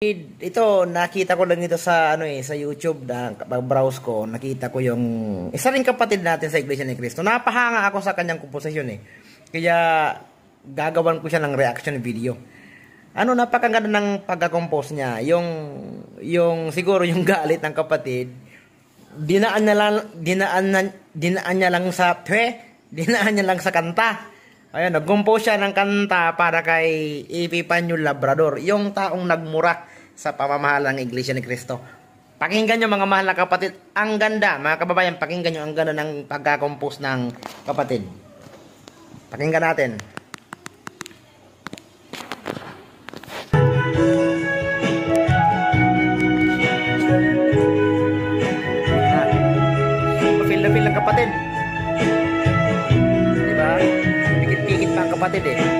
Ito, nakita ko lang ito sa sa YouTube na pag-browse ko, nakita ko yung isa ring kapatid natin sa Iglesia ni Cristo. Napahanga ako sa kanyang komposisyon eh. Kaya gagawan ko siya ng reaction video. Napakaganda ng pagka-compose niya. Yung siguro yung galit ng kapatid, dinaan niya lang sa kanta. Ayun, nag-compose siya ng kanta para kay Epifanio Labrador, yung taong nagmura sa pamamahala ng Iglesia ni Cristo. Pakinggan nyo mga mahal na kapatid, ang ganda, mga kababayan, pakinggan nyo ang ganda ng pagka-compose ng kapatid. Pakinggan natin. Feel na feel ng kapatid. Diba? Pikit-pikit pa ang kapatid eh.